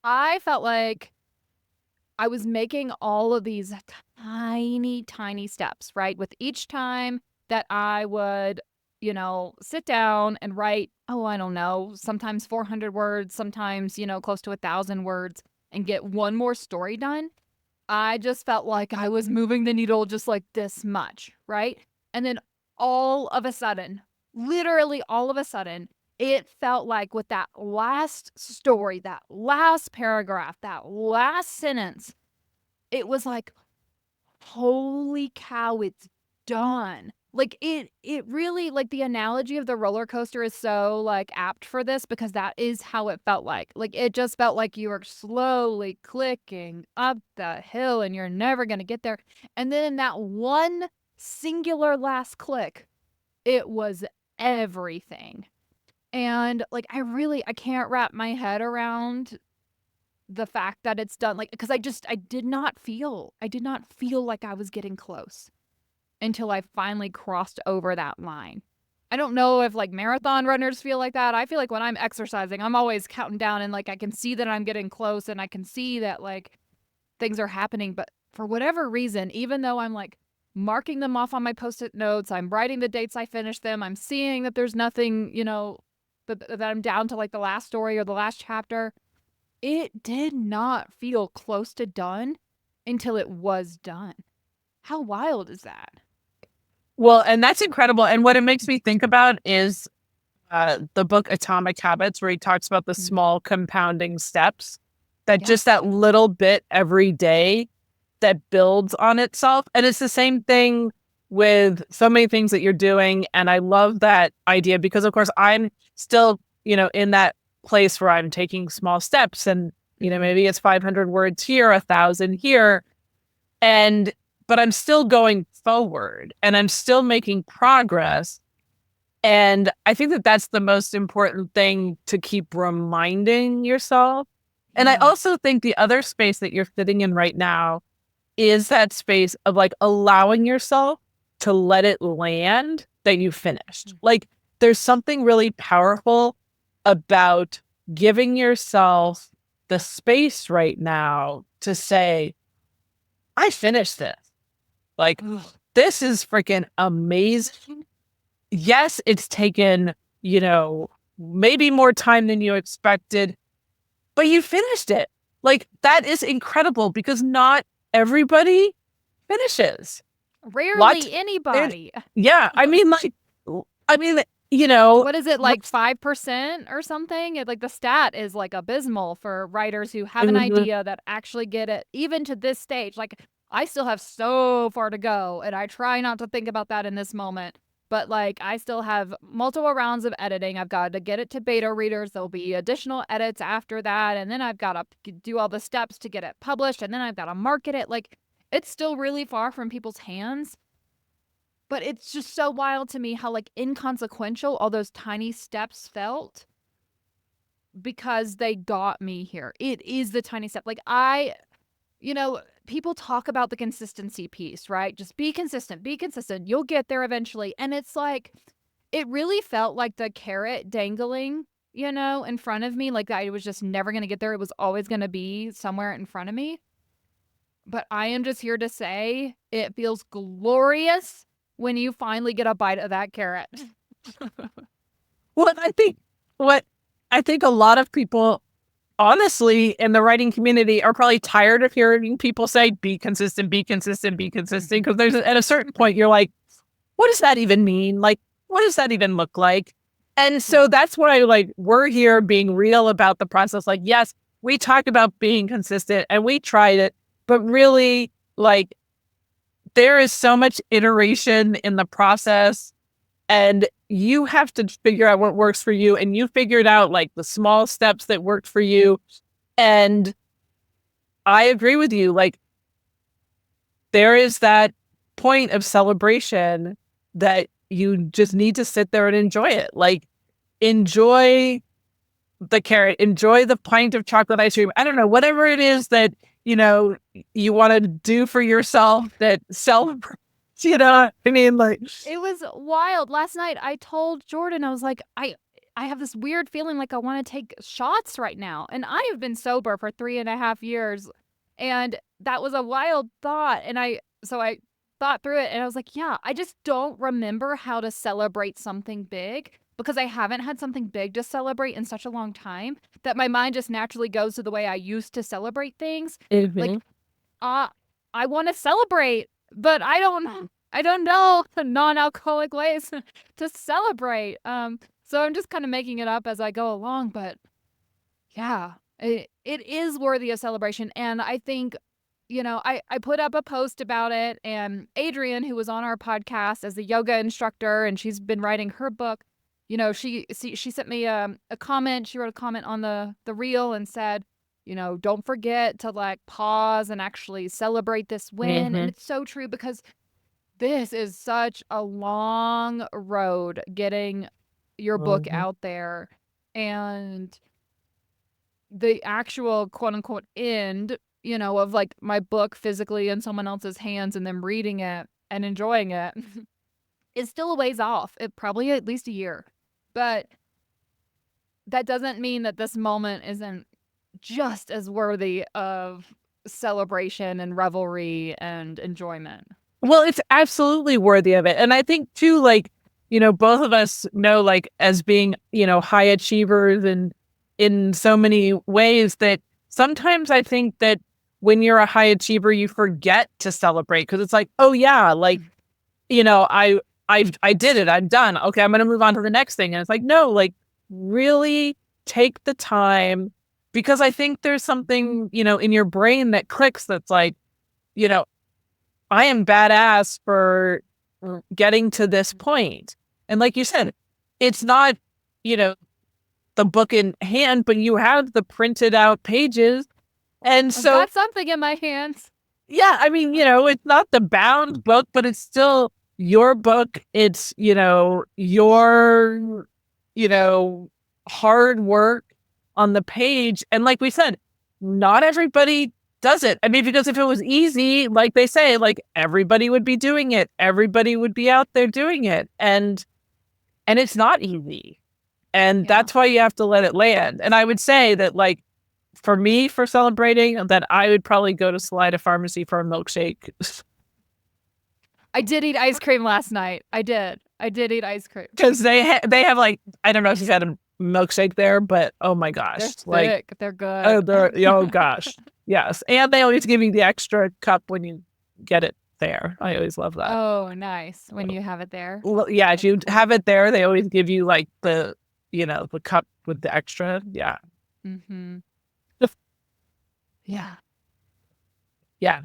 I felt like I was making all of these tiny, tiny steps, right? With each time that I would, sit down and write, oh, I don't know, sometimes 400 words, sometimes, close to 1,000 words and get one more story done. I just felt like I was moving the needle just like this much, right? And then all of a sudden, literally all of a sudden, it felt like with that last story, that last paragraph, that last sentence, it was like, holy cow, it's done. Like it really, like, the analogy of the roller coaster is so like apt for this because that is how it felt like. Like it just felt like you were slowly clicking up the hill and you're never going to get there. And then in that one singular last click, it was everything. And like I can't wrap my head around the fact that it's done, like, because I did not feel like I was getting close until I finally crossed over that line. I don't know if like marathon runners feel like that. I feel like when I'm exercising, I'm always counting down and like I can see that I'm getting close and I can see that like things are happening. But for whatever reason, even though I'm like marking them off on my post-it notes, I'm writing the dates I finished them, I'm seeing that there's nothing, that I'm down to like the last story or the last chapter, it did not feel close to done until it was done. How wild is that? Well, and that's incredible. And what it makes me think about is the book Atomic Habits, where he talks about the Mm. small compounding steps, that just Yes. that little bit every day that builds on itself. And it's the same thing with so many things that you're doing. And I love that idea because, of course, I'm still, in that place where I'm taking small steps and, Hmm. maybe it's 500 words here, 1,000 here. And, but I'm still going forward and I'm still making progress. And I think that that's the most important thing to keep reminding yourself. And I Yeah. also think the other space that you're sitting in right now is that space of like allowing yourself to let it land that you finished. Mm. Like there's something really powerful about giving yourself the space right now to say, I finished this. Like, Ugh. this is freaking amazing. Yes, it's taken, maybe more time than you expected, but you finished it. Like, that is incredible because not everybody finishes. What? Rarely And anybody. yeah, I mean, like, I mean, you know, What is it, like 5% or something? Like the stat is like abysmal for writers who have an mhm. idea that actually get it, even to this stage. Like, I still have so far to go, and I try not to think about that in this moment. But like, I still have multiple rounds of editing. I've got to get it to beta readers. There'll be additional edits after that. And then I've got to do all the steps to get it published. And then I've got to market it. Like, it's still really far from people's hands. But it's just so wild to me how like inconsequential all those tiny steps felt because they got me here. It is the tiny step. Like people talk about the consistency piece, right? Just be consistent, be consistent. You'll get there eventually. And it's like it really felt like the carrot dangling, in front of me, like I was just never going to get there. It was always going to be somewhere in front of me. But I am just here to say it feels glorious when you finally get a bite of that carrot. What I think, what I think a lot of people, honestly, in the writing community are probably tired of hearing people say, be consistent, be consistent, be consistent. Because there's at a certain point, you're like, what does that even mean? Like, what does that even look like? And Yeah. so that's what I like. We're here being real about the process. Like, yes, we talked about being consistent and we tried it, but really, like, there is so much iteration in the process and you have to figure out what works for you. And you figured out like the small steps that worked for you. And I agree with you. Like, there is that point of celebration that you just need to sit there and enjoy it. Like, enjoy the carrot, enjoy the pint of chocolate ice cream. I don't know, whatever it is that, you know, you want to do for yourself that celebrates, I mean, like, It was wild. Last night I told Jordan, I was like, I have this weird feeling like I want to take shots right now. And I have been sober for 3.5 years. And that was a wild thought. So I thought through it and I was like, yeah, I just don't remember how to celebrate something big because I haven't had something big to celebrate in such a long time that my mind just naturally goes to the way I used to celebrate things. Like, Mhm. I want to celebrate, but I don't know the non-alcoholic ways to celebrate. So I'm just kind of making it up as I go along, but yeah, it is worthy of celebration. And I think, I put up a post about it, and Adrienne, who was on our podcast as a yoga instructor, and she's been writing her book, she sent me a comment. She wrote a comment on the reel and said, don't forget to like pause and actually celebrate this win. And Mhm. it's so true because this is such a long road getting your book Mhm. out there. And the actual quote unquote end, of like my book physically in someone else's hands and them reading it and enjoying it is still a ways off. It probably at least a year. But that doesn't mean that this moment isn't just as worthy of celebration and revelry and enjoyment. Well, it's absolutely worthy of it. And I think too, like, both of us know, like, as being, high achievers and in so many ways that sometimes I think that when you're a high achiever, you forget to celebrate because it's like, oh yeah, like, I did it. I'm done. Okay, I'm gonna move on to the next thing. And it's like, no, like really take the time because I think there's something, in your brain that clicks that's like, you know, I am badass for getting to this point. And like you said, it's not, you know, the book in hand, but you have the printed out pages. And I've so, got something in my hands. yeah, I mean, it's not the bound book, but it's still your book. It's, your, you know, hard work on the page. And like we said, not everybody does it. I mean, because if it was easy, like they say, like everybody would be doing it. Everybody would be out there doing it. And it's not easy. And Yeah. that's why you have to let it land. And I would say that like for me, for celebrating, that I would probably go to Salida Pharmacy for a milkshake. I did eat ice cream last night. I did. I did eat ice cream. Because they have like, I don't know if you've had a milkshake there, but oh my They're gosh, like, thick. They're good. oh gosh, yes, and they always give you the extra cup when you get it there. I always love that. Oh, nice. When you have it there. Well, yeah, if That's you cool. have it there, they always give you like the cup with the extra. Yeah, Mm-hmm. Yeah. yeah.